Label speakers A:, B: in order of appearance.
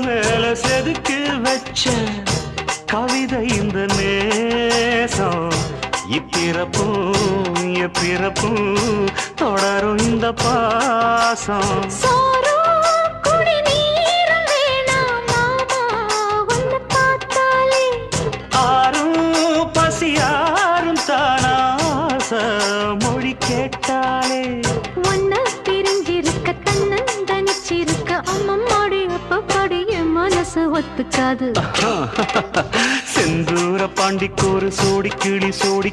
A: மேல செதுக்கி வச்ச கவிதை இந்த நேசம் இப்பிறப்பும் எப்பிறப்பும் தொடரும் இந்த பாசம் ஆறும் பசியாரும் தானாச மொழி கேட்டாலே
B: ஒன்ன பிரிஞ்சிருக்க தன்னந்தனிச்சிருக்க அம்மம்மாடி அப்பப்படி என் மனசு ஒத்துக்காது
A: செந்தூர பாண்டிக்கு ஒரு சோடி கிளி கூட